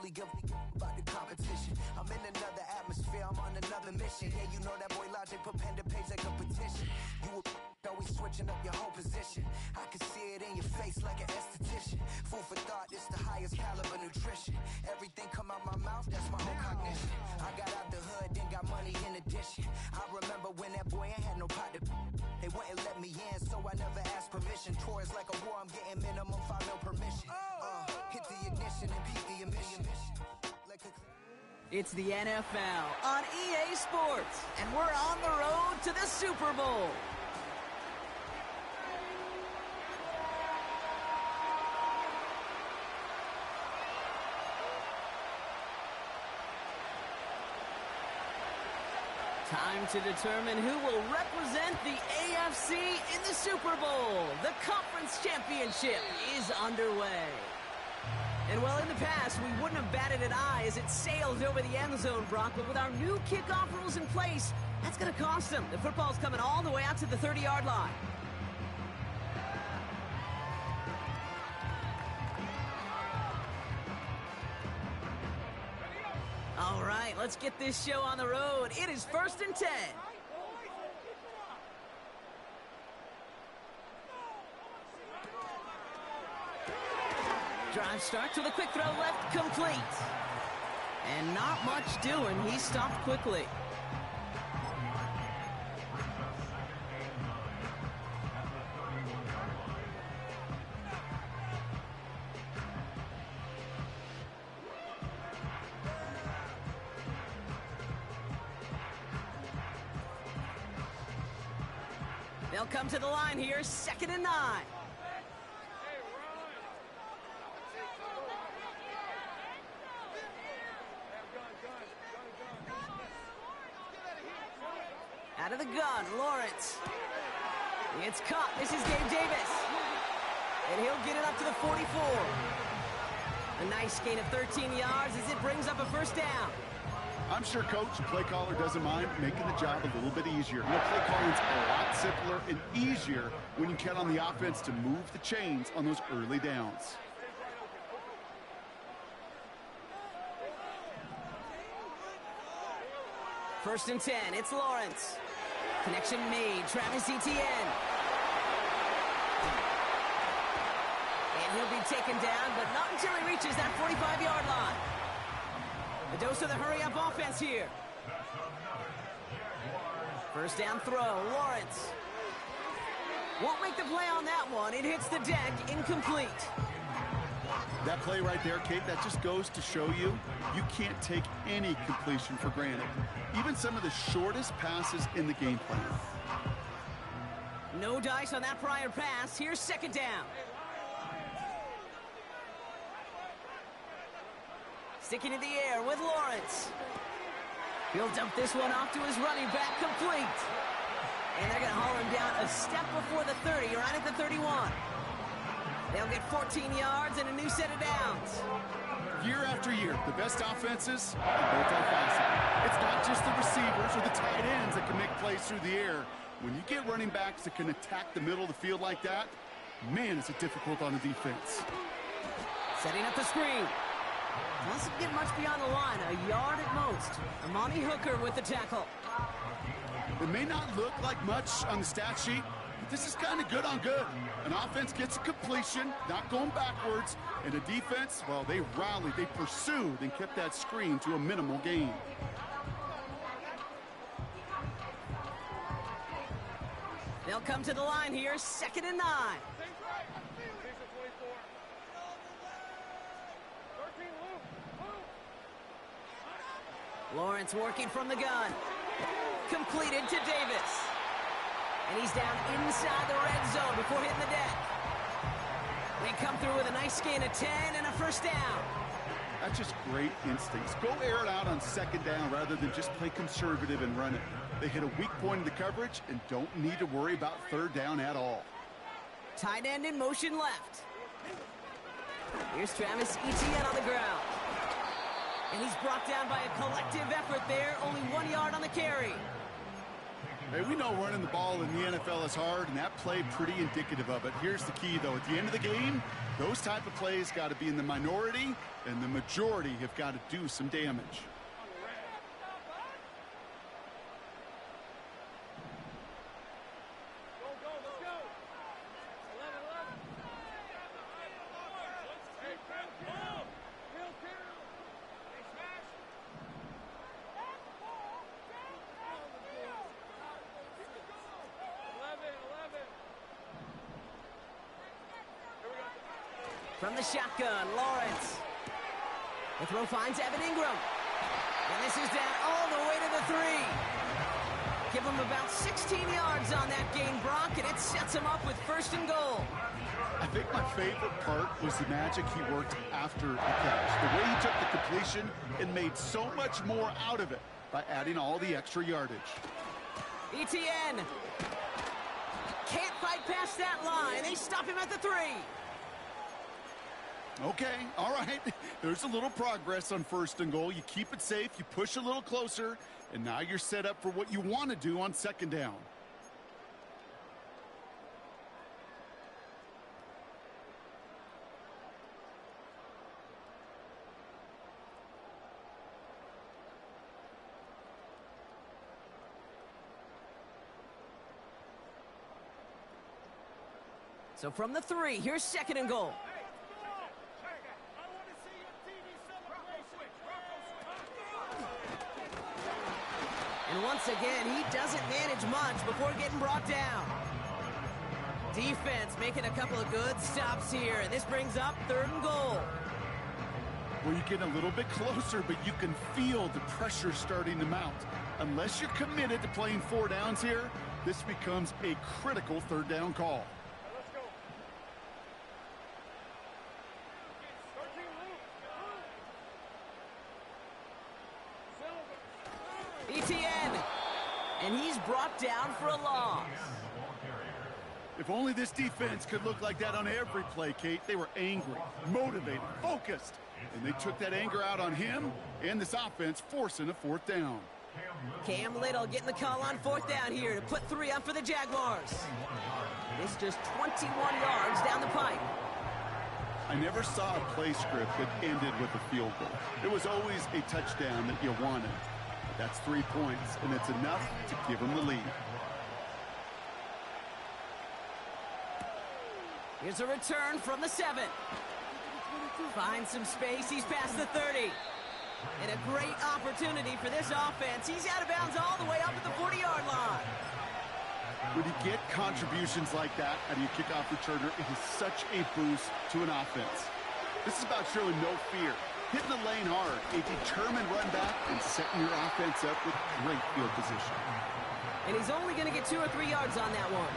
only give about the competition. I'm in another atmosphere, I'm on another mission. Yeah, you know that boy Logic put pen to page like a petition. You always switching up your whole position. I can see it in your face like an esthetician. Food for thought, it's the highest caliber nutrition. Everything come out my mouth, that's my whole cognition. I got out the hood, then got money in addition. I remember when that boy ain't had no pot to. They wouldn't let me in, so I never asked permission. Tours like a war, I'm getting minimum 5 mil permission. Hit the ignition and beat the emission. It's the NFL on EA Sports, and we're on the road to the Super Bowl. Time to determine who will represent the AFC in the Super Bowl. The conference championship is underway. And well, in the past, we wouldn't have batted an eye as it sailed over the end zone, Brock, but with our new kickoff rules in place, that's going to cost them. The football's coming all the way out to the 30-yard line. All right, let's get this show on the road. It is 1st and 10. Drive starts with a quick throw left, complete. And not much doing. He stopped quickly. They'll come to the line here, 2nd and 9. Out of the gun, Lawrence. It's caught. This is Gabe Davis. And he'll get it up to the 44. A nice gain of 13 yards as it brings up a 1st down. I'm sure Coach, play caller, doesn't mind making the job a little bit easier. You know, play calling's a lot simpler and easier when you count on the offense to move the chains on those early downs. First and 10, it's Lawrence. Connection made, Travis Etienne. And he'll be taken down, but not until he reaches that 45-yard line. A dose of the hurry-up offense here. First down throw, Lawrence. Won't make the play on that one. It hits the deck, incomplete. That play right there, Kate, that just goes to show you, you can't take any completion for granted. Even some of the shortest passes in the game plan. No dice on that prior pass. Here's 2nd down. Sticking in the air with Lawrence. He'll dump this one off to his running back, complete. And they're going to haul him down a step before the 30, right at the 31. They'll get 14 yards and a new set of downs. Year after year, the best offenses are built on passing. It's not just the receivers or the tight ends that can make plays through the air. When you get running backs that can attack the middle of the field like that, man, is it difficult on the defense. Setting up the screen. Doesn't get much beyond the line, a yard at most. Amani Hooker with the tackle. It may not look like much on the stat sheet, but this is kind of good on good. An offense gets a completion, not going backwards, and a defense, well, they rallied, they pursued, and kept that screen to a minimal gain. They'll come to the line here, 2nd and 9. Lawrence working from the gun. Completed to Davis. And he's down inside the red zone before hitting the deck. They come through with a nice gain of 10 and a 1st down. That's just great instincts. Go air it out on 2nd down rather than just play conservative and run it. They hit a weak point in the coverage and don't need to worry about 3rd down at all. Tight end in motion left. Here's Travis Etienne on the ground. And he's brought down by a collective effort there. Only 1 yard on the carry. Hey, we know running the ball in the NFL is hard, and that play pretty indicative of it. Here's the key, though. At the end of the game, those type of plays got to be in the minority, and the majority have got to do some damage. From the shotgun, Lawrence. The throw finds Evan Ingram. And this is down all the way to the 3. Give him about 16 yards on that gain, Brock, and it sets him up with 1st and goal. I think my favorite part was the magic he worked after the catch. The way he took the completion and made so much more out of it by adding all the extra yardage. ETN can't fight past that line. They stop him at the 3. Okay, all right. There's a little progress on 1st and goal. You keep it safe, you push a little closer, and now you're set up for what you want to do on 2nd down. So from the 3, here's 2nd and goal. And once again, he doesn't manage much before getting brought down. Defense making a couple of good stops here, and this brings up 3rd and goal. Well, you get a little bit closer, but you can feel the pressure starting to mount. Unless you're committed to playing 4 downs here, this becomes a critical 3rd down call. ETN, and he's brought down for a loss. If only this defense could look like that on every play, Kate. They were angry, motivated, focused, and they took that anger out on him and this offense, forcing a 4th down. Cam Little getting the call on 4th down here to put 3 up for the Jaguars. This just 21 yards down the pipe. I never saw a play script that ended with a field goal. It was always a touchdown that you wanted. That's 3 points, and it's enough to give them the lead. Here's a return from the 7. Finds some space. He's past the 30. And a great opportunity for this offense. He's out of bounds all the way up at the 40-yard line. When you get contributions like that out of your kickoff returner, it is such a boost to an offense. This is about showing no fear. Hitting the lane hard, a determined run back, and setting your offense up with great field position. And he's only going to get 2 or 3 yards on that one.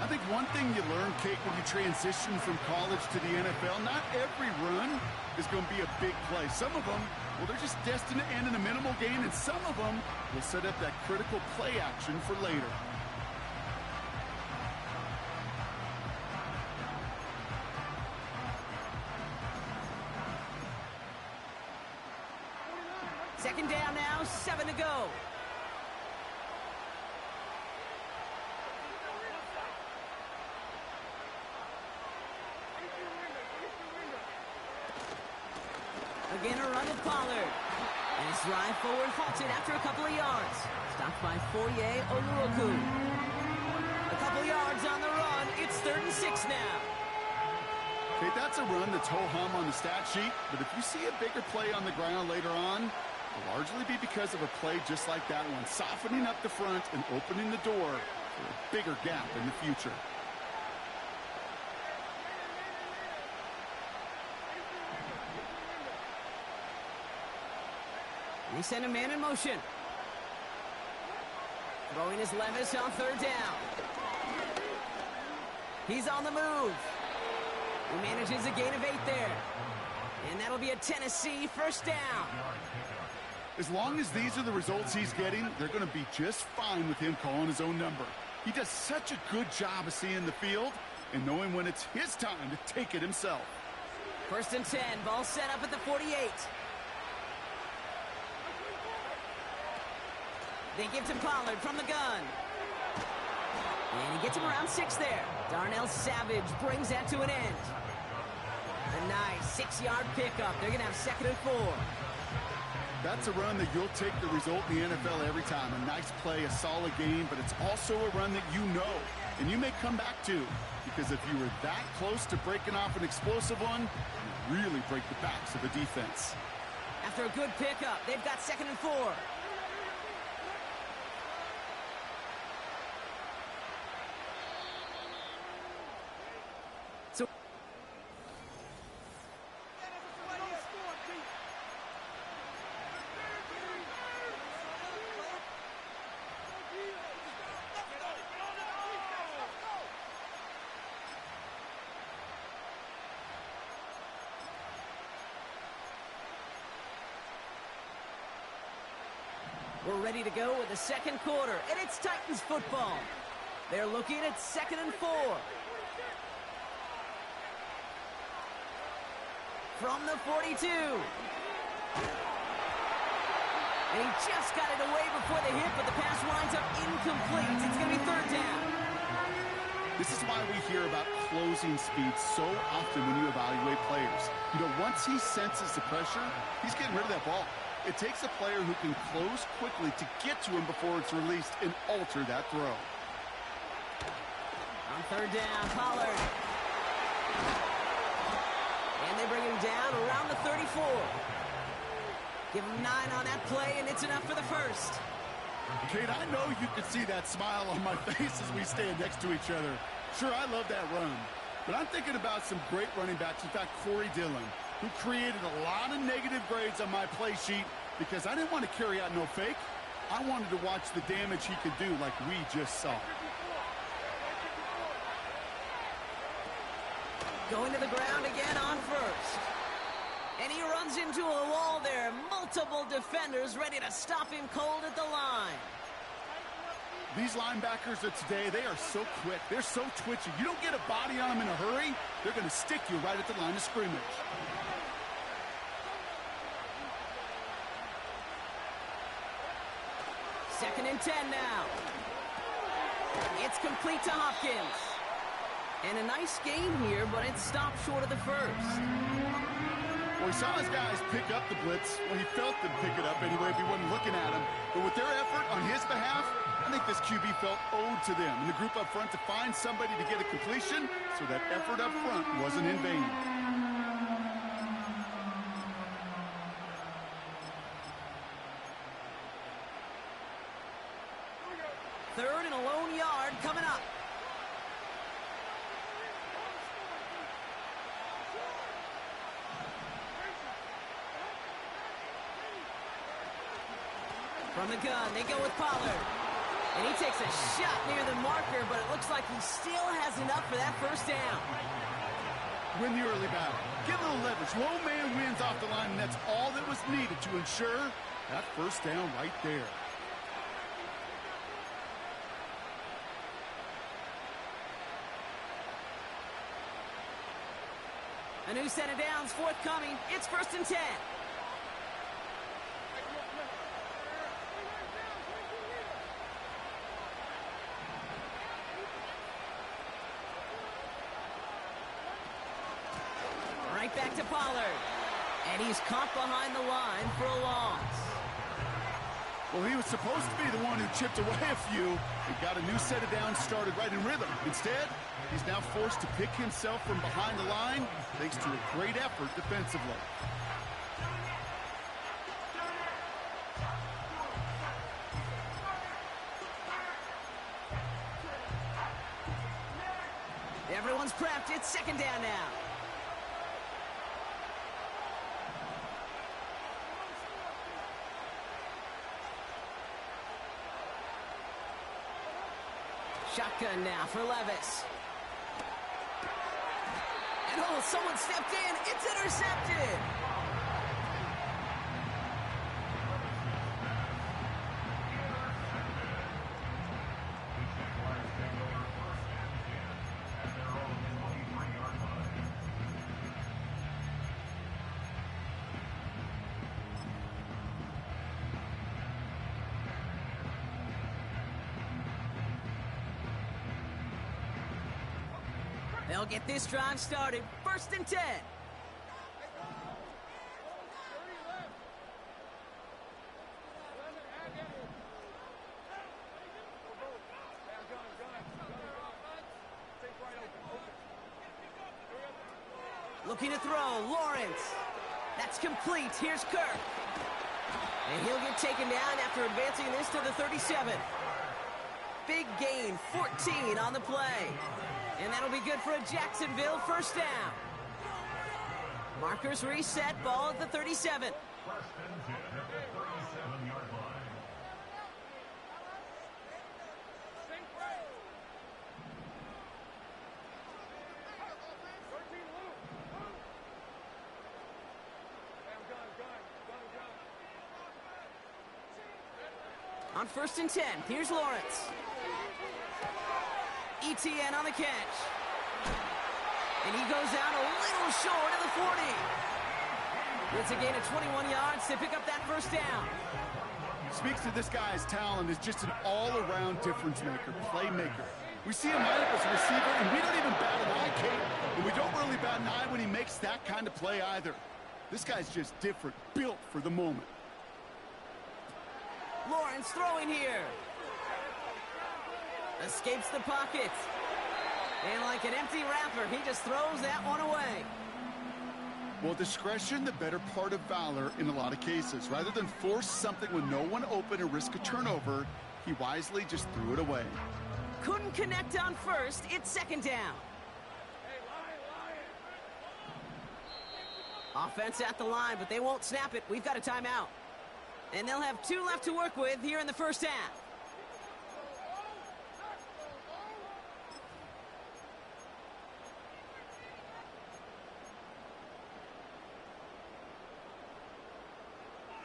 I think one thing you learn, Kate, when you transition from college to the NFL, not every run is going to be a big play. Some of them, well, they're just destined to end in a minimal gain, and some of them will set up that critical play action for later. Second down now, 7 to go. Again, a run with Pollard. And his drive forward halted after a couple of yards. Stopped by Foye Oluokun. A couple yards on the run. It's 3rd and 6 now. Okay, that's a run that's ho-hum on the stat sheet, but if you see a bigger play on the ground later on, it'll largely be because of a play just like that one, softening up the front and opening the door for a bigger gap in the future. He sent a man in motion. Throwing his Levis on 3rd down. He's on the move. He manages a gain of 8 there. And that'll be a Tennessee 1st down. As long as these are the results he's getting, they're going to be just fine with him calling his own number. He does such a good job of seeing the field and knowing when it's his time to take it himself. 1st and 10, ball set up at the 48. They give to Pollard from the gun. And he gets him around 6 there. Darnell Savage brings that to an end. A nice 6-yard pickup. They're going to have 2nd and 4. That's a run that you'll take the result in the NFL every time. A nice play, a solid game, but it's also a run that you know and you may come back to, because if you were that close to breaking off an explosive one, you really break the backs of a defense. After a good pickup, they've got 2nd and 4. So we're ready to go with the 2nd quarter, and it's Titans football. They're looking at 2nd and 4. From the 42. And he just got it away before the hit, but the pass winds up incomplete. It's going to be 3rd down. This is why we hear about closing speed so often when you evaluate players. You know, once he senses the pressure, he's getting rid of that ball. It takes a player who can close quickly to get to him before it's released and alter that throw. On 3rd down, Pollard. And they bring him down around the 34. Give him 9 on that play, and it's enough for the 1st. Kate, I know you can see that smile on my face as we stand next to each other. Sure, I love that run. But I'm thinking about some great running backs. In fact, Corey Dillon, who created a lot of negative grades on my play sheet because I didn't want to carry out no fake. I wanted to watch the damage he could do like we just saw. Going to the ground again on 1st. And he runs into a wall there. Multiple defenders ready to stop him cold at the line. These linebackers of today, they are so quick. They're so twitchy. You don't get a body on them in a hurry, they're going to stick you right at the line of scrimmage. Second and 10 now. It's complete to Hopkins. And a nice game here, but it stopped short of the 1st. Well, he saw his guys pick up the blitz. Well, he felt them pick it up anyway if he wasn't looking at him. But with their effort on his behalf, I think this QB felt owed to them and the group up front to find somebody to get a completion, so that effort up front wasn't in vain. Third and a lone yard coming up. From the gun, they go with Pollard. And he takes a shot near the marker, but it looks like he still has enough for that 1st down. Win the early battle. Give a little leverage. Low man wins off the line, and that's all that was needed to ensure that 1st down right there. A new set of downs forthcoming. It's 1st and 10. Right back to Pollard. And he's caught behind the line for a loss. Well, he was supposed to be the one who chipped away a few. He got a new set of downs started right in rhythm. Instead, he's now forced to pick himself from behind the line thanks to a great effort defensively. Everyone's prepped. It's 2nd down now. Shotgun now for Levis. And oh, someone stepped in. It's intercepted. They'll get this drive started. 1st and 10. Looking to throw, Lawrence. That's complete. Here's Kirk. And he'll get taken down after advancing this to the 37. Big gain, 14 on the play. And that'll be good for a Jacksonville 1st down. Markers reset, ball at the 37. On 1st and 10, here's Lawrence. ETN on the catch. And he goes out a little short of the 40. It's a gain of 21 yards to pick up that 1st down. Speaks to this guy's talent as just an all-around difference maker, playmaker. We see him line up as a receiver, and we don't even bat an eye, Kate. And we don't really bat an eye when he makes that kind of play either. This guy's just different, built for the moment. Lawrence throwing here. Escapes the pocket. And like an empty wrapper, he just throws that one away. Well, discretion, the better part of valor in a lot of cases. Rather than force something with no one open and risk a turnover, he wisely just threw it away. Couldn't connect on 1st. It's 2nd down. Offense at the line, but they won't snap it. We've got a timeout. And they'll have 2 left to work with here in the 1st half.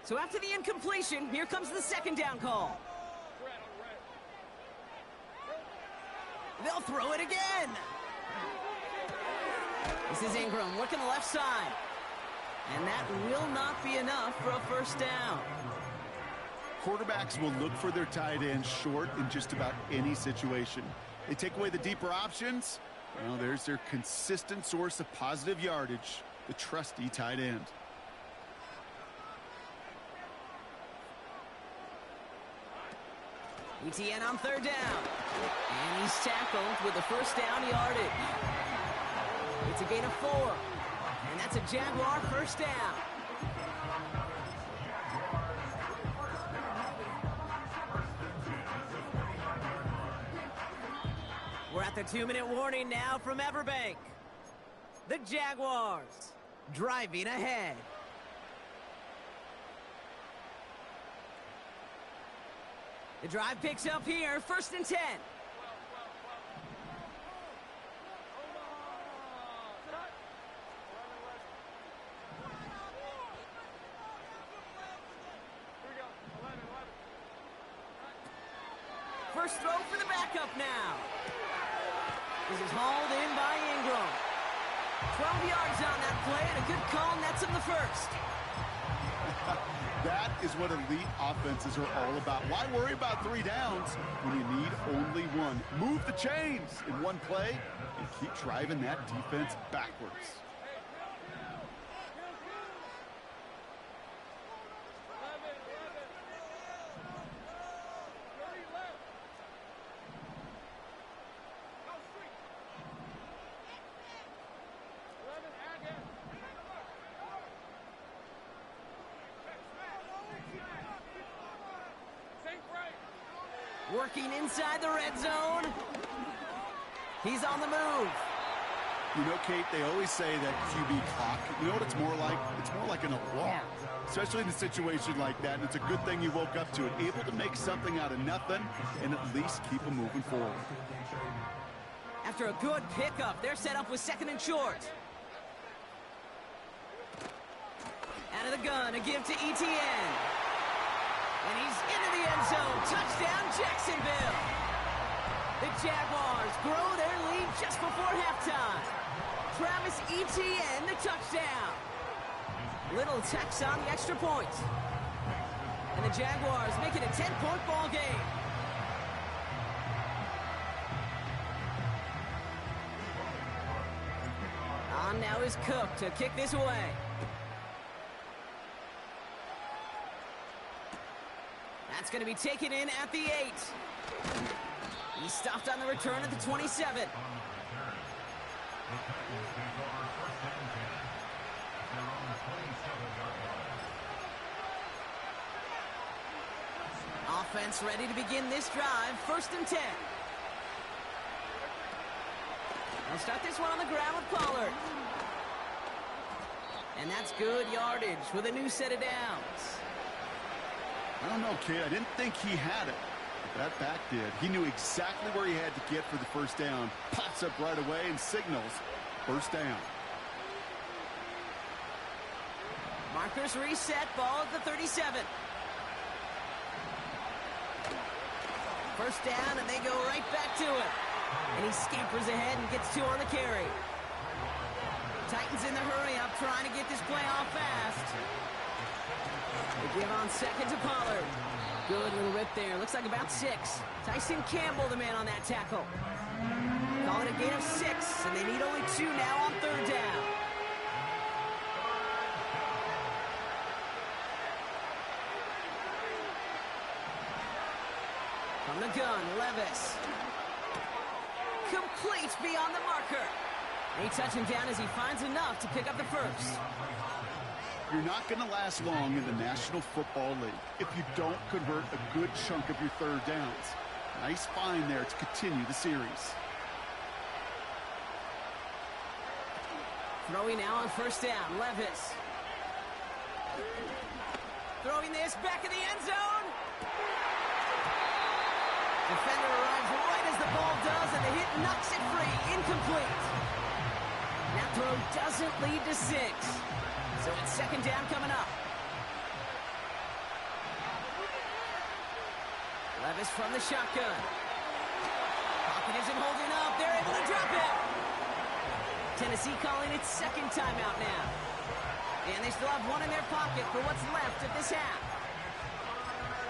So after the incompletion, here comes the 2nd down call. They'll throw it again. This is Ingram working the left side. And that will not be enough for a 1st down. Quarterbacks will look for their tight ends short in just about any situation. They take away the deeper options. Well, there's their consistent source of positive yardage, the trusty tight end. ETN on 3rd down. And he's tackled with the 1st down yardage. It's a gain of 4. And that's a Jaguar 1st down. We're at the 2-minute warning now from Everbank. The Jaguars driving ahead. The drive picks up here, 1st and 10. First throw for the backup now. This is hauled in by Ingram. 12 yards on that play, and a good call nets him the 1st. That is what elite offenses are all about. Why worry about 3 downs when you need only 1? Move the chains in one play and keep driving that defense backwards. Working inside the red zone. He's on the move. You know, Kate, they always say that QB clock, you know what it's more like? It's more like an alarm, especially in a situation like that. And it's a good thing you woke up to it, able to make something out of nothing and at least keep them moving forward. After a good pickup, they're set up with 2nd and short. Out of the gun, a give to ETN. And he's into the end zone. Touchdown, Jacksonville. The Jaguars grow their lead just before halftime. Travis Etienne, the touchdown. Little tax on the extra point. And the Jaguars make it a 10-point ball game. On now is Cook to kick this away. That's going to be taken in at the 8. He's stopped on the return at the 27. Offense ready to begin this drive. 1st and 10. They'll start this one on the ground with Pollard. And that's good yardage with a new set of downs. I don't know, kid. I didn't think he had it. But that back did. He knew exactly where he had to get for the 1st down. Pops up right away and signals 1st down. Markers reset. Ball at the 37. 1st down, and they go right back to it. And he scampers ahead and gets 2 on the carry. Titans in the hurry-up, trying to get this play off fast. They give on 2nd to Pollard. Good little rip there. Looks like about 6. Tyson Campbell, the man on that tackle. Call it a gain of 6, and they need only 2 now on 3rd down. From the gun, Levis. Complete beyond the marker. They touch him down as he finds enough to pick up the 1st. You're not going to last long in the National Football League if you don't convert a good chunk of your 3rd downs. Nice find there to continue the series. Throwing now on 1st down, Levis. Throwing this back in the end zone. Defender arrives right as the ball does, and the hit knocks it free. Incomplete. That throw doesn't lead to 6. So it's 2nd down coming up. Levis from the shotgun. Pocket isn't holding up. They're able to drop it. Tennessee calling its 2nd timeout now. And they still have 1 in their pocket for what's left of this half.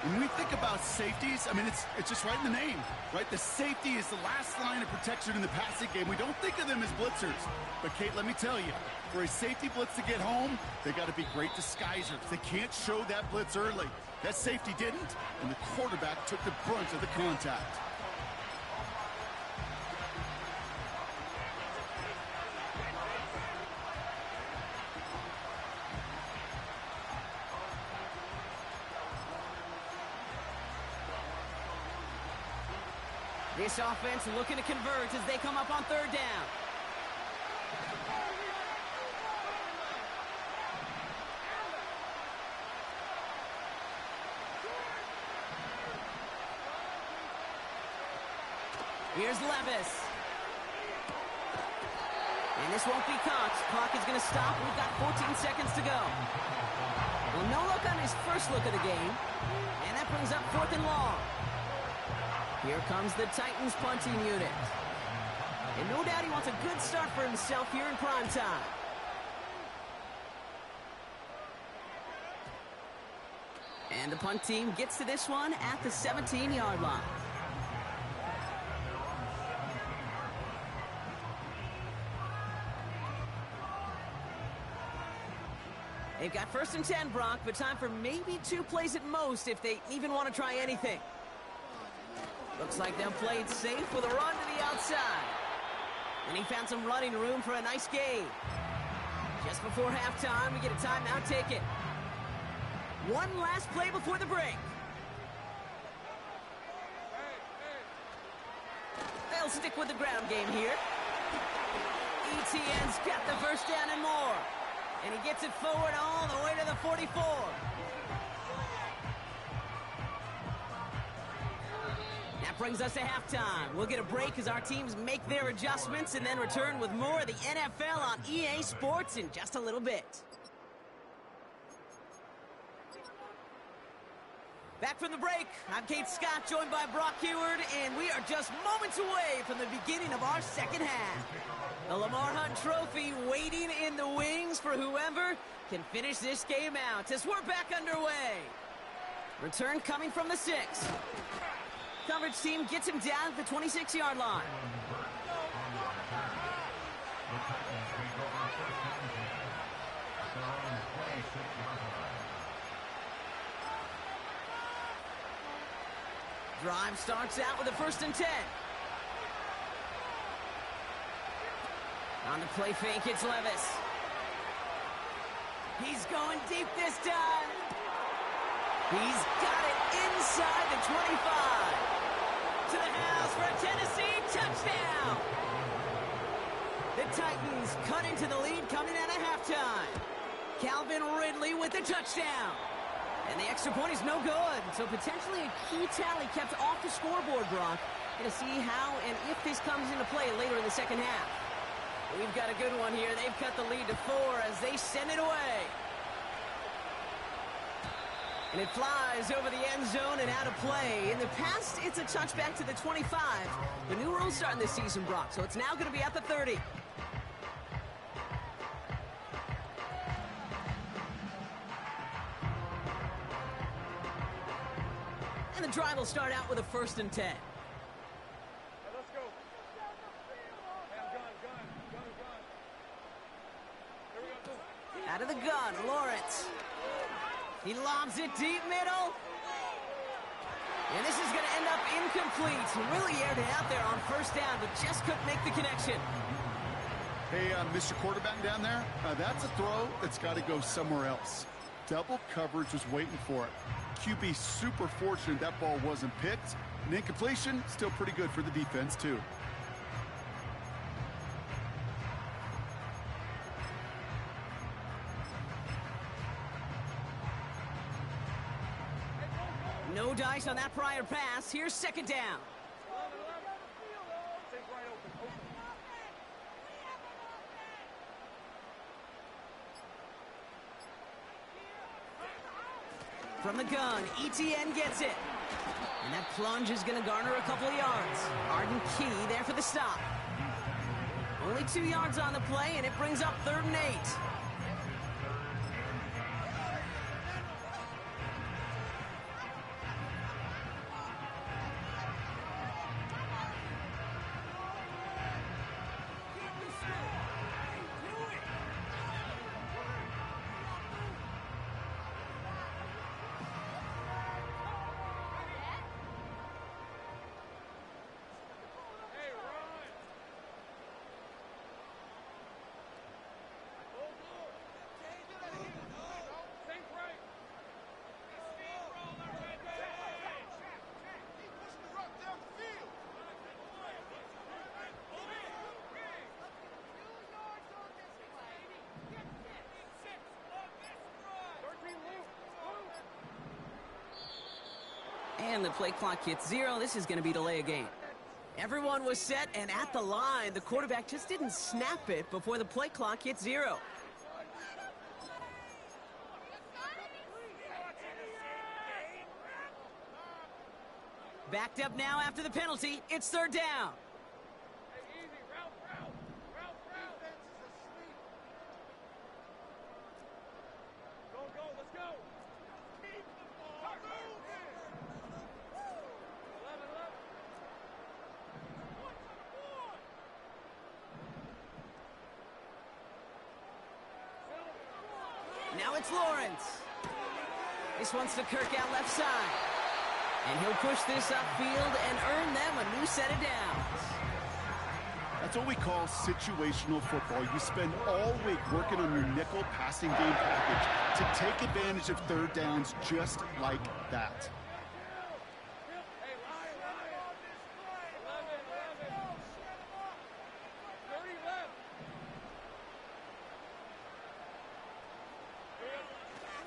When we think about safeties, I mean, it's just right in the name, right? The safety is the last line of protection in the passing game. We don't think of them as blitzers. But, Kate, let me tell you, for a safety blitz to get home, they got to be great disguisers. They can't show that blitz early. That safety didn't, and the quarterback took the brunt of the contact. This offense looking to convert as they come up on 3rd down. Here's Levis. And this won't be caught. Clock is going to stop. We've got 14 seconds to go. Well, no look on his first look of the game. And that brings up 4th and long. Here comes the Titans punting unit. And no doubt he wants a good start for himself here in prime time. And the punt team gets to this one at the 17-yard line. They've got 1st and 10, Brock, but time for maybe 2 plays at most if they even want to try anything. Looks like they'll play it safe with a run to the outside. And he found some running room for a nice gain. Just before halftime, we get a timeout taken. One last play before the break. They'll stick with the ground game here. Etienne's got the 1st down and more. And he gets it forward all the way to the 44. That brings us to halftime. We'll get a break as our teams make their adjustments and then return with more of the NFL on EA Sports in just a little bit. Back from the break, I'm Kate Scott, joined by Brock Huard, and we are just moments away from the beginning of our 2nd half. The Lamar Hunt Trophy waiting in the wings for whoever can finish this game out as we're back underway. Return coming from the 6. Coverage team gets him down at the 26-yard line. Drive starts out with a 1st and 10. On the play fake, it's Levis. He's going deep this time. He's got it inside the 25. To the house for a Tennessee touchdown. The Titans cut into the lead coming out of halftime. Calvin Ridley with the touchdown. And the extra point is no good. So potentially a key tally kept off the scoreboard, Brock. Going to see how and if this comes into play later in the second half. We've got a good one here. They've cut the lead to 4 as they send it away. And it flies over the end zone and out of play. In the past, it's a touchback to the 25. The new rules starting this season, Brock, so it's now going to be at the 30. And the drive will start out with a 1st and 10. Out of the gun, Lawrence. He lobs it deep middle. And this is going to end up incomplete. Really aired it out there on 1st down, but just couldn't make the connection. Hey, Mr. Quarterback down there, that's a throw that's got to go somewhere else. Double coverage was waiting for it. QB super fortunate that ball wasn't picked. An incompletion, still pretty good for the defense, too. No dice on that prior pass. Here's 2nd down. From the gun, ETN gets it. And that plunge is going to garner a couple of yards. Arden Key there for the stop. Only 2 yards on the play, and it brings up 3rd and 8. And the play clock hits 0. This is going to be delay a game. Everyone was set and at the line. The quarterback just didn't snap it before the play clock hit 0. Backed up now after the penalty. It's 3rd down. Now it's Lawrence. This one's to Kirk out left side. And he'll push this upfield and earn them a new set of downs. That's what we call situational football. You spend all week working on your nickel passing game package to take advantage of 3rd downs just like that.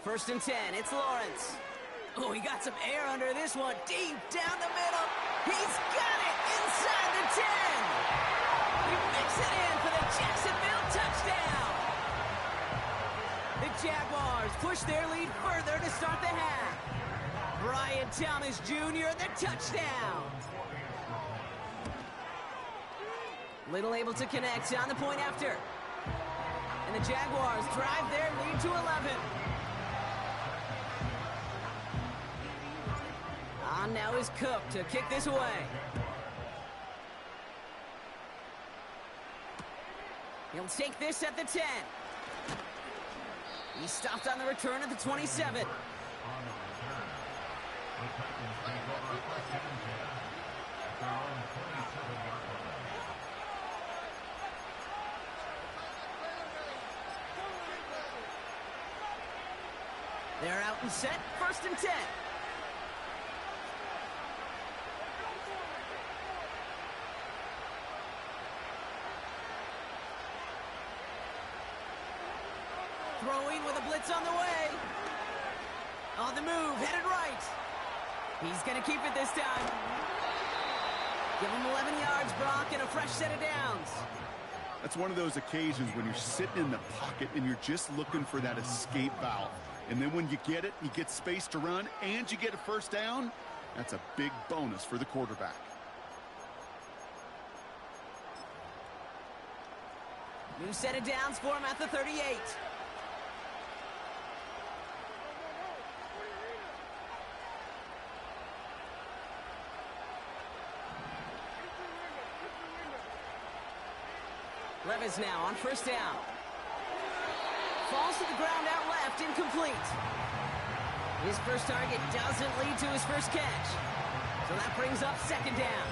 First and 10, it's Lawrence. Oh, he got some air under this one. Deep down the middle. He's got it inside the 10. He makes it in for the Jacksonville touchdown. The Jaguars push their lead further to start the half. Brian Thomas Jr., the touchdown. Little able to connect on the point after. And the Jaguars drive their lead to 11. On now is Cook to kick this away. He'll take this at the 10. He stopped on the return at the 27. They're out and set, 1st and 10. Throwing with a blitz on the way. On the move, headed right. He's going to keep it this time. Give him 11 yards, Brock, and a fresh set of downs. That's one of those occasions when you're sitting in the pocket and you're just looking for that escape valve. And then when you get it, you get space to run, and you get a 1st down, that's a big bonus for the quarterback. New set of downs for him at the 38. Levis now on 1st down. Falls to the ground out left, incomplete. His first target doesn't lead to his first catch. So that brings up 2nd down.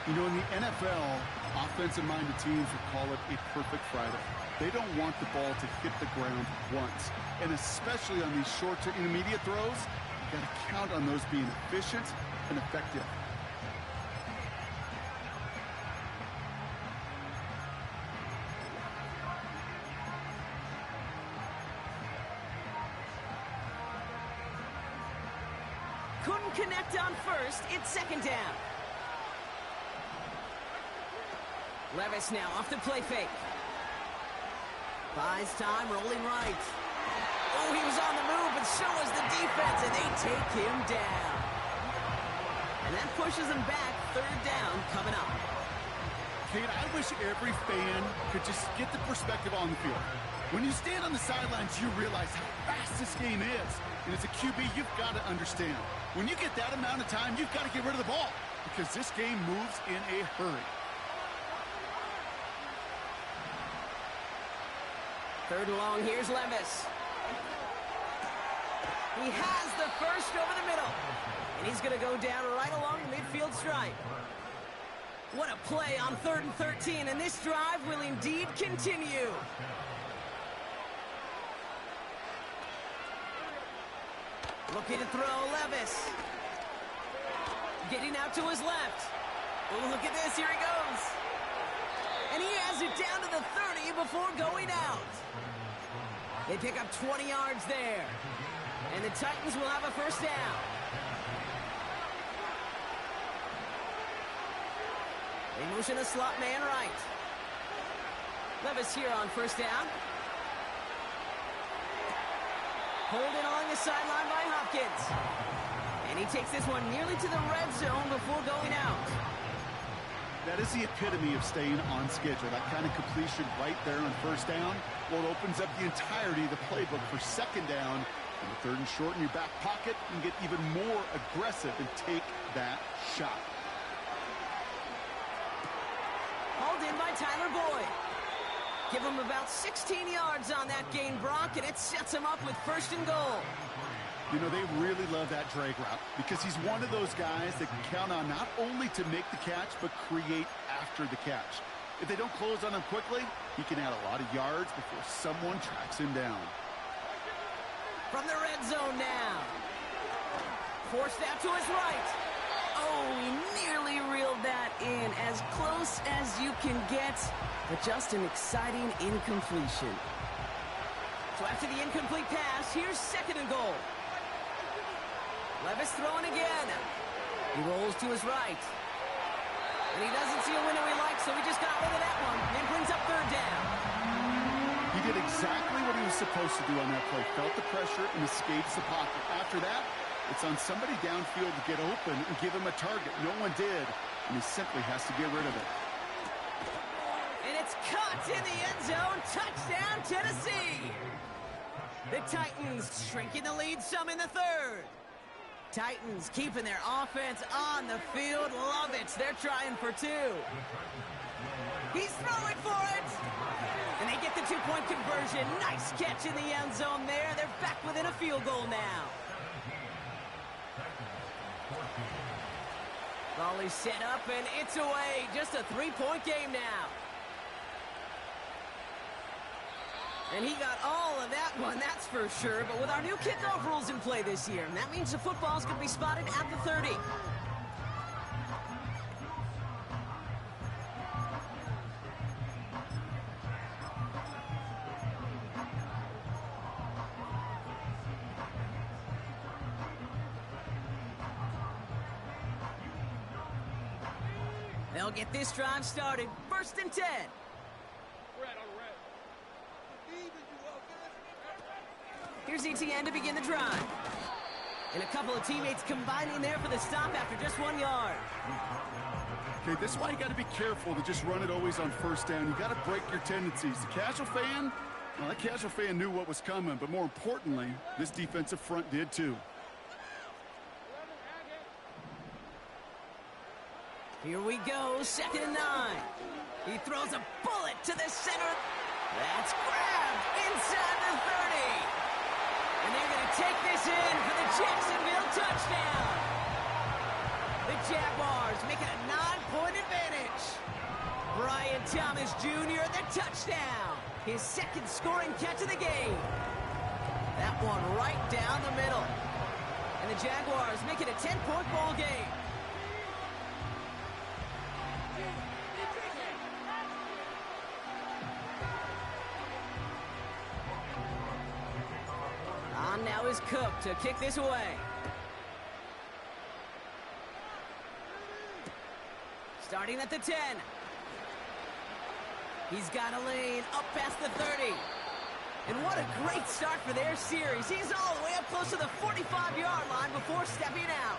You know, in the NFL, offensive-minded teams would call it a perfect Friday. They don't want the ball to hit the ground once. And especially on these short to intermediate throws, you got to count on those being efficient and effective. Couldn't connect on 1st. It's 2nd down. Levis now off the play fake. Buys time, rolling right. Oh, he was on the move, but so was the defense, and they take him down. And that pushes him back. 3rd down coming up. Kate, I wish every fan could just get the perspective on the field. When you stand on the sidelines, you realize how fast this game is. And as a QB, you've got to understand. When you get that amount of time, you've got to get rid of the ball because this game moves in a hurry. 3rd and long, here's Levis. He has the 1st over the middle. And he's going to go down right along the midfield stripe. What a play on 3rd and 13, and this drive will indeed continue. Looking to throw, Levis. Getting out to his left. Oh, look at this, here he goes. And he has it down to the 30 before going out. They pick up 20 yards there. And the Titans will have a 1st down. They motion a slot man right. Levis here on 1st down. Holding along the sideline by Hopkins. And he takes this one nearly to the red zone before going out. That is the epitome of staying on schedule. That kind of completion right there on 1st down. Well, it opens up the entirety of the playbook for 2nd down. And the 3rd and short in your back pocket, and get even more aggressive and take that shot. Hauled in by Tyler Boyd. Give him about 16 yards on that gain, Brock, and it sets him up with 1st and goal. You know, they really love that drag route because he's one of those guys that can count on not only to make the catch, but create after the catch. If they don't close on him quickly, he can add a lot of yards before someone tracks him down. From the red zone now. Forced out to his right. Oh, he nearly reeled that in. As close as you can get, but just an exciting incompletion. So after the incomplete pass, here's 2nd and goal. Levis throwing again. He rolls to his right. And he doesn't see a window he likes, so he just got rid of that one. And brings up 3rd down. He did exactly what he was supposed to do on that play. Felt the pressure and escapes the pocket. After that, it's on somebody downfield to get open and give him a target. No one did, and he simply has to get rid of it. And it's caught in the end zone. Touchdown, Tennessee. The Titans shrinking the lead some in the 3rd. Titans keeping their offense on the field. Love it. They're trying for 2. He's throwing for it. And they get the two-point conversion. Nice catch in the end zone there. They're back within a field goal now. Volley set up, and it's away. Just a three-point game now. And he got all of that one, that's for sure. But with our new kickoff rules in play this year, that means the football's going to be spotted at the 30. They'll get this drive started. 1st and 10. Here's Etienne to begin the drive. And a couple of teammates combining there for the stop after just 1 yard. Okay, this is why you got to be careful to just run it always on 1st down. You got to break your tendencies. The casual fan, well, that casual fan knew what was coming, but more importantly, this defensive front did too. Here we go, 2nd and 9. He throws a bullet to the center. That's grabbed inside the 30. And they're going to take this in for the Jacksonville touchdown. The Jaguars make it a 9-point advantage. Brian Thomas Jr., the touchdown. His 2nd scoring catch of the game. That one right down the middle. And the Jaguars make it a 10-point ball game. On now is Cook to kick this away. Starting at the 10. He's got a lane up past the 30. And what a great start for their series. He's all the way up close to the 45-yard line before stepping out.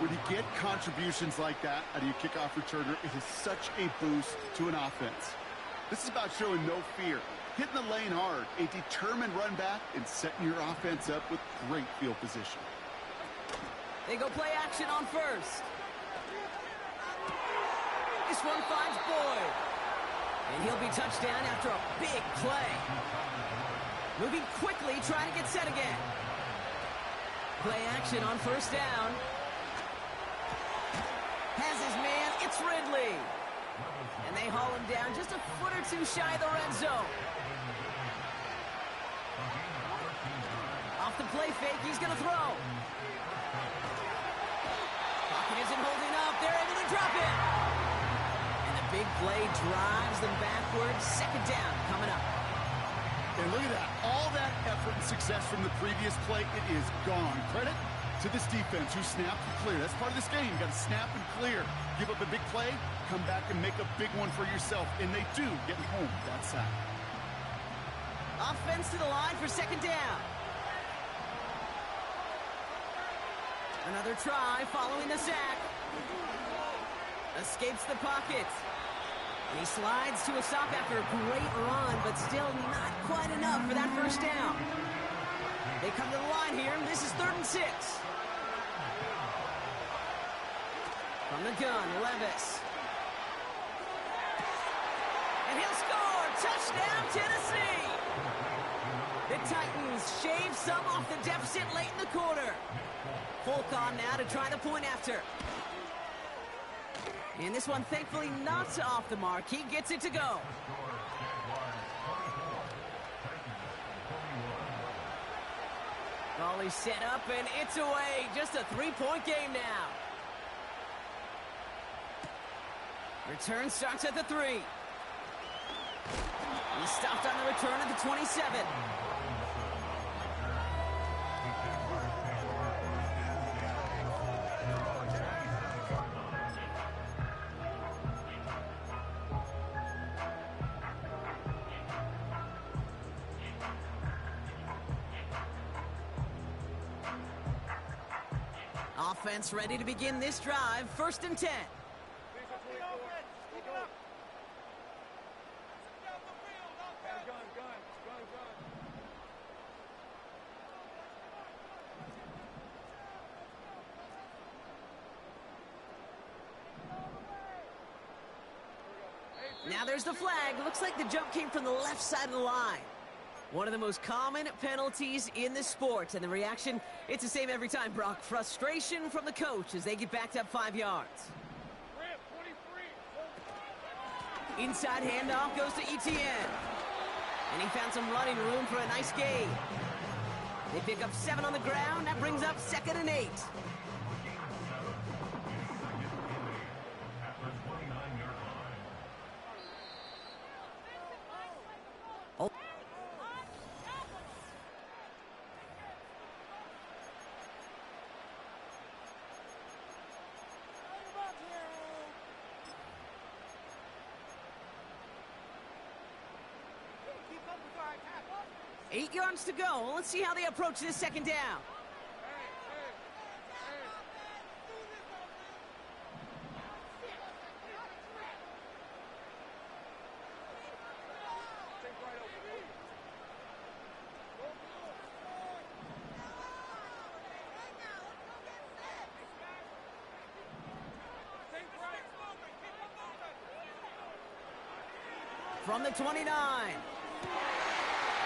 When you get contributions like that out of your kickoff returner, it is such a boost to an offense. This is about showing no fear, hitting the lane hard, a determined run back, and setting your offense up with great field position. They go play action on 1st. This one finds Boyd. And he'll be touched down after a big play. Moving quickly, trying to get set again. Play action on 1st down. Has his man, it's Ridley. And they haul him down just a foot or two shy of the red zone. Off the play fake, he's going to throw. Pocket isn't holding up. They're able to drop it. And the big play drives them backwards. 2nd down coming up. And look at that. All that effort and success from the previous play, it is gone. Credit to this defense who snapped and clear. That's part of this game. You got to snap and clear. Give up a big play, come back and make a big one for yourself. And they do get home that sack. Offense to the line for 2nd down. Another try following the sack. Escapes the pocket. And he slides to a stop after a great run, but still not quite enough for that 1st down. They come to the line here, and this is 3rd and 6. From the gun, Levis. And he'll score! Touchdown, Tennessee! The Titans shave some off the deficit late in the quarter. Folk on now to try the point after. And this one, thankfully, not off the mark. He gets it to go. Volley set up, and it's away. Just a 3-point game now. Return starts at the 3. He stopped on the return at the 27. Offense ready to begin this drive. 1st and 10. Now there's the flag. Looks like the jump came from the left side of the line. One of the most common penalties in the sport, and the reaction, it's the same every time, Brock. Frustration from the coach as they get backed up 5 yards. Inside handoff goes to Etienne. And he found some running room for a nice gain. They pick up 7 on the ground. That brings up 2nd and 8. Oh. Eight yards to go. Let's see how they approach this 2nd down. From the 29.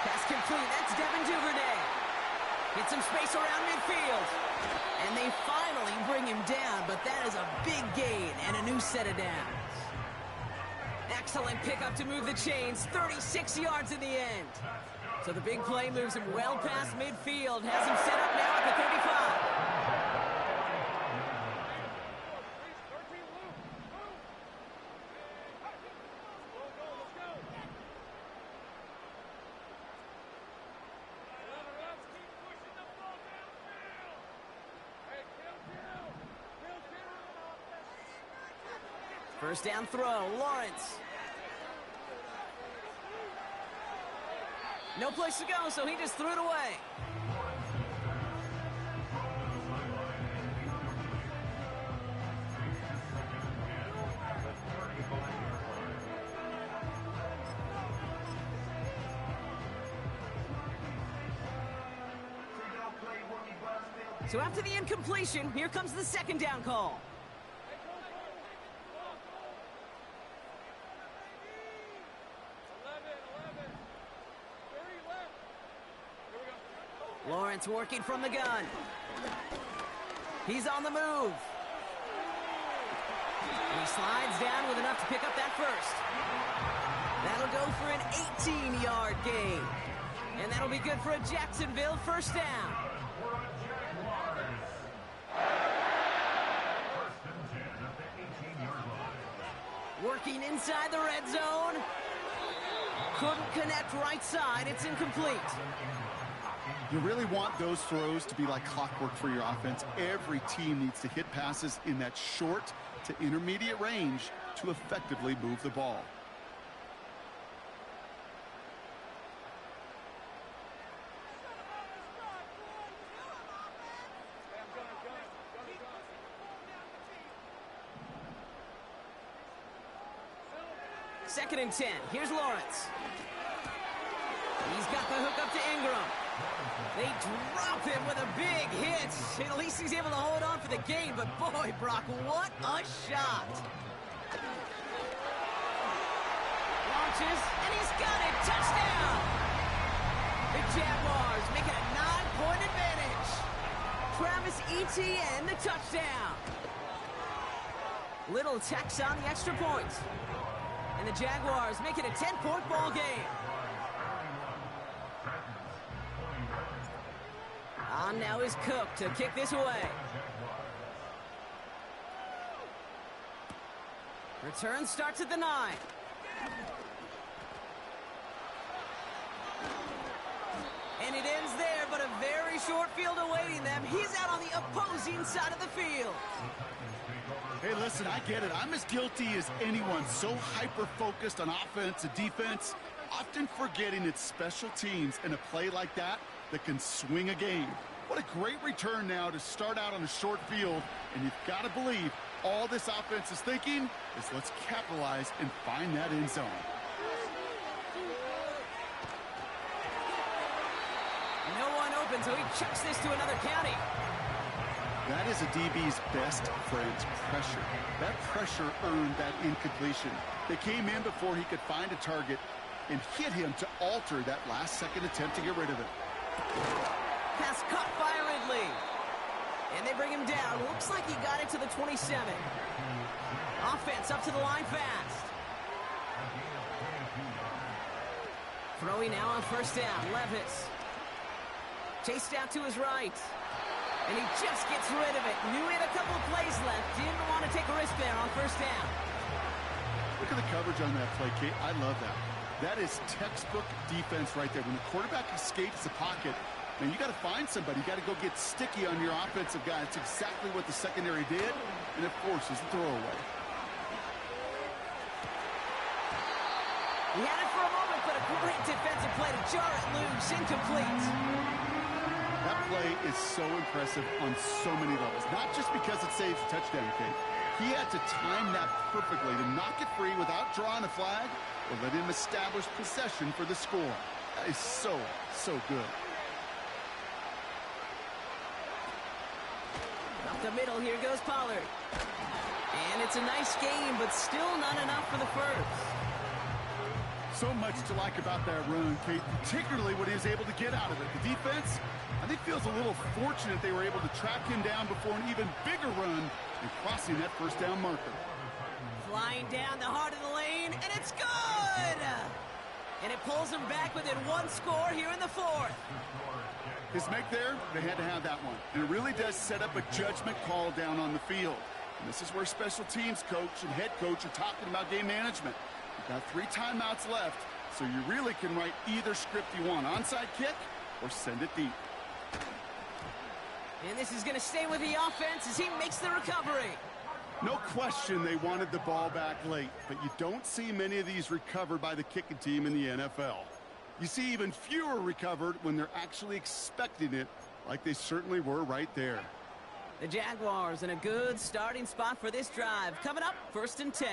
Pass complete. That's Devin Duvernay. Get some space around midfield. And they finally bring him down, but that is a big gain and a new set of downs. Excellent pickup to move the chains. 36 yards in the end. So the big play moves him well past midfield. Has him set up now at the 35. First down throw, Lawrence. No place to go, so he just threw it away. So after the incompletion, here comes the 2nd down call. Lawrence working from the gun. He's on the move. And he slides down with enough to pick up that first. That'll go for an 18-yard gain. And that'll be good for a Jacksonville first down. Working inside the red zone. Couldn't connect right side. It's incomplete. You really want those throws to be like clockwork for your offense. Every team needs to hit passes in that short to intermediate range to effectively move the ball. Second and 10. Here's Lawrence. He's got the hook up to Ingram. They drop him with a big hit. At least he's able to hold on for the game, but boy, Brock, what a shot. Launches, and he's got it. Touchdown! The Jaguars make it a 9-point advantage. Travis Etienne, the touchdown. Little tax on the extra point. And the Jaguars make it a 10-point ball game. On now is Cook to kick this away. Return starts at the 9. And it ends there, but a very short field awaiting them. He's out on the opposing side of the field. Hey, listen, I get it. I'm as guilty as anyone. So hyper-focused on offense and defense, often forgetting it's special teams in a play like that can swing a game. What a great return now to start out on a short field, and you've got to believe all this offense is thinking is let's capitalize and find that end zone. No one open, so he chucks this to another county. That is a DB's best friend's pressure. That pressure earned that incompletion. They came in before he could find a target and hit him to alter that last-second attempt to get rid of it. Pass caught by Ridley. And they bring him down. Looks like he got it to the 27. Offense up to the line fast. Throwing now on first down. Levis. Chased out to his right. And he just gets rid of it. Knew he had a couple of plays left. Didn't want to take a risk there on first down. Look at the coverage on that play, Kate. I love that. That is textbook defense right there. When the quarterback escapes the pocket, man, you got to find somebody. You got to go get sticky on your offensive guy. It's exactly what the secondary did, and it forces the throwaway. He had it for a moment, but a great defensive play to jar it loose. Incomplete. That play is so impressive on so many levels. Not just because it saves a touchdown, Kate. He had to time that perfectly to knock it free without drawing a flag or let him establish possession for the score. That is so, so good. Up the middle, here goes Pollard. And it's a nice game, but still not enough for the first. So much to like about that run, Kate, particularly what he was able to get out of it. The defense, I think, feels a little fortunate they were able to track him down before an even bigger run and crossing that first down marker. Flying down the heart of the lane, and it's good! And it pulls him back within one score here in the fourth. His make there, they had to have that one. And it really does set up a judgment call down on the field. And this is where special teams coach and head coach are talking about game management. You've got 3 timeouts left, so you really can write either script you want. Onside kick or send it deep. And this is going to stay with the offense as he makes the recovery. No question they wanted the ball back late, but you don't see many of these recovered by the kicking team in the NFL. You see even fewer recovered when they're actually expecting it, like they certainly were right there. The Jaguars in a good starting spot for this drive. Coming up, 1st and 10.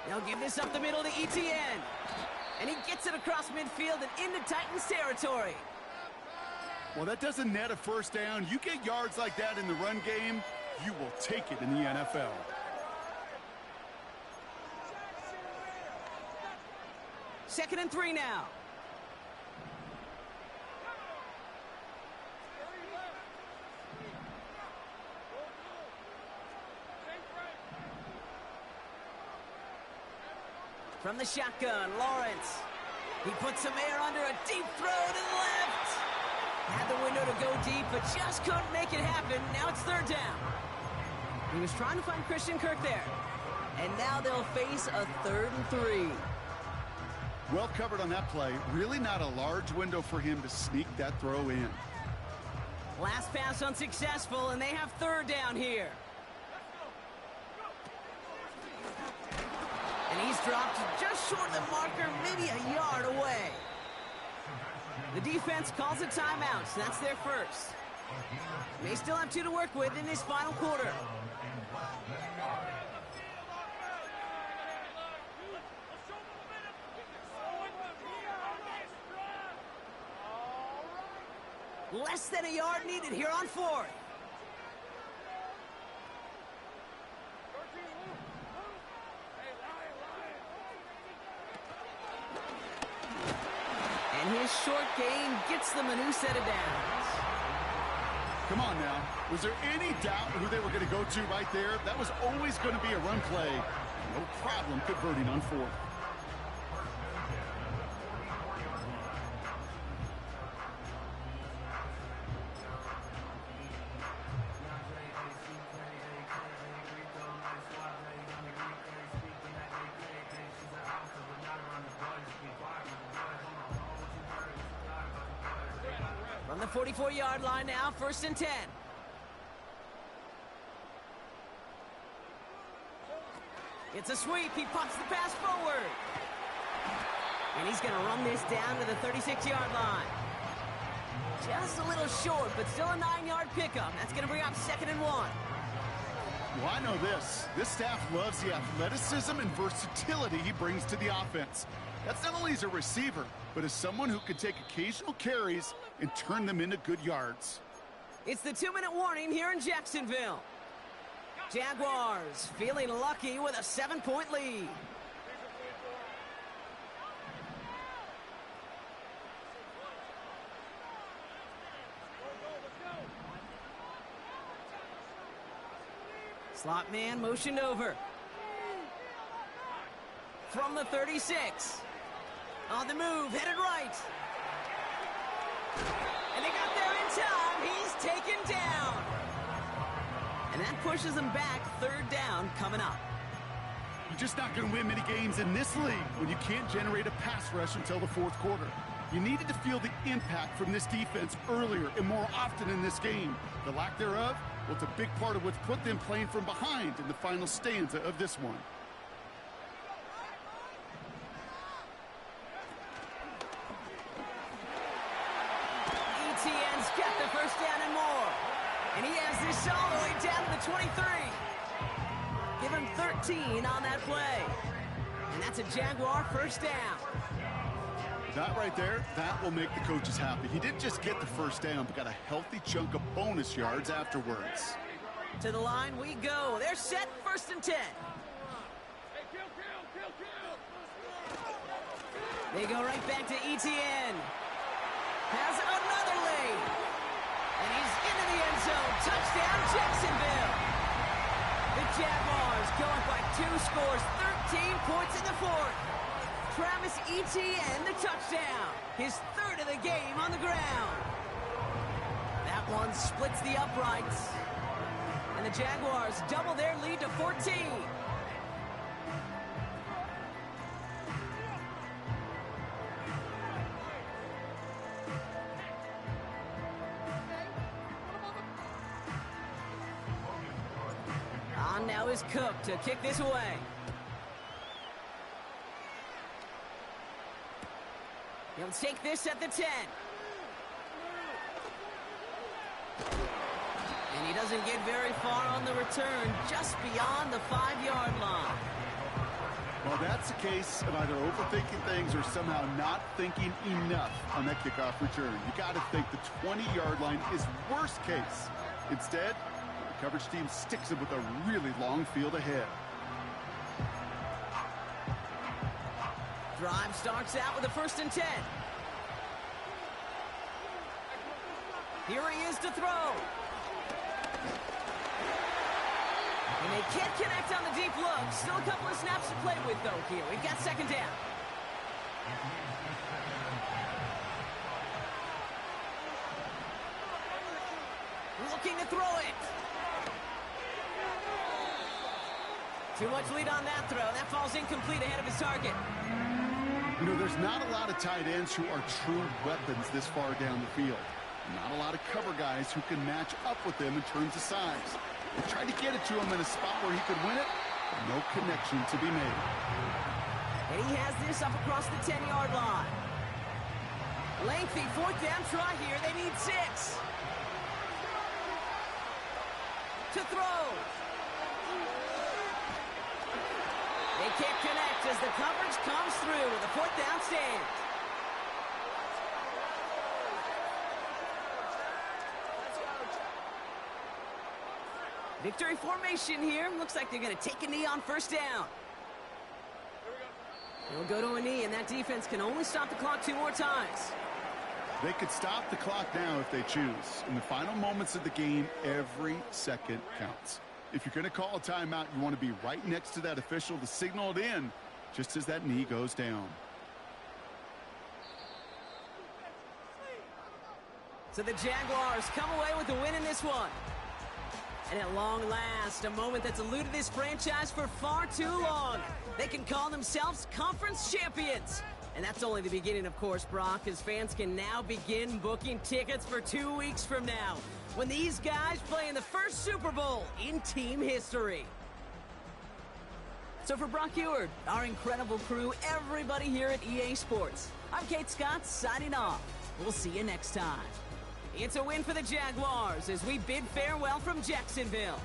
They'll give this up the middle to Etienne. And he gets it across midfield and into Titans territory. Well, that doesn't net a first down. You get yards like that in the run game, you will take it in the NFL. Second and 3 now. From the shotgun, Lawrence. He puts some air under a deep throw to the left. Had the window to go deep, but just couldn't make it happen. Now it's 3rd down. He was trying to find Christian Kirk there. And now they'll face a 3rd and 3. Well covered on that play. Really not a large window for him to sneak that throw in. Last pass unsuccessful, and they have 3rd down here. And he's dropped just short of the marker, maybe a yard away. The defense calls a timeout, so that's their first. They still have 2 to work with in this final quarter. Less than a yard needed here on 4th. And his short gain gets them a new set of downs. Come on now. Was there any doubt who they were going to go to right there? That was always going to be a run play. No problem converting on 4th. From the 44-yard line now, 1st and 10. It's a sweep. He pops the pass forward. And he's going to run this down to the 36-yard line. Just a little short, but still a 9-yard pickup. That's going to bring up 2nd and 1. Well, I know this. This staff loves the athleticism and versatility he brings to the offense. That's not only as a receiver, but as someone who can take occasional carries and turn them into good yards. It's the 2-minute warning here in Jacksonville. Jaguars feeling lucky with a 7-point lead. Slot man motioned over. From the 36. On the move, headed right. And they got there in time. He's taken down. And that pushes them back. 3rd down coming up. You're just not going to win many games in this league when you can't generate a pass rush until the 4th quarter. You needed to feel the impact from this defense earlier and more often in this game. The lack thereof, well, it's a big part of what's put them playing from behind in the final stanza of this one. Etienne's got the 1st down and more. And he has this all the way down to the 23. Give him 13 on that play. And that's a Jaguar 1st down. That right there, that will make the coaches happy. He didn't just get the 1st down, but got a healthy chunk of bonus yards afterwards. To the line we go. They're set, 1st and 10. They go right back to Etienne. Has another lane. And he's into the end zone. Touchdown, Jacksonville. The Jaguars going by 2 scores, 13 points in the 4th. Travis Etienne, the touchdown. His 3rd of the game on the ground. That one splits the uprights. And the Jaguars double their lead to 14. On now is Cook to kick this away. He'll take this at the 10. And he doesn't get very far on the return, just beyond the 5-yard line. Well, that's a case of either overthinking things or somehow not thinking enough on that kickoff return. You got to think the 20-yard line is worst case. Instead, the coverage team sticks him with a really long field ahead. Drive starts out with a 1st and 10. Here he is to throw. And they can't connect on the deep look. Still a couple of snaps to play with, though, here. We've got 2nd down. Looking to throw it. Too much lead on that throw. That falls incomplete ahead of his target. You know, there's not a lot of tight ends who are true weapons this far down the field. Not a lot of cover guys who can match up with them in terms of size. They tried to get it to him in a spot where he could win it, but no connection to be made. And he has this up across the 10-yard line. Lengthy 4th down try here. They need 6. To throw. They can't connect as the coverage comes through with a 4th down stand. Victory formation here. Looks like they're going to take a knee on 1st down. They'll go to a knee, and that defense can only stop the clock 2 more times. They could stop the clock now if they choose. In the final moments of the game, every second counts. If you're going to call a timeout, you want to be right next to that official to signal it in just as that knee goes down. So the Jaguars come away with the win in this one. And at long last, a moment that's eluded this franchise for far too long. They can call themselves conference champions. And that's only the beginning, of course, Brock, as fans can now begin booking tickets for 2 weeks from now, when these guys play in the first Super Bowl in team history. So for Brock Huard, our incredible crew, everybody here at EA Sports, I'm Kate Scott signing off. We'll see you next time. It's a win for the Jaguars as we bid farewell from Jacksonville.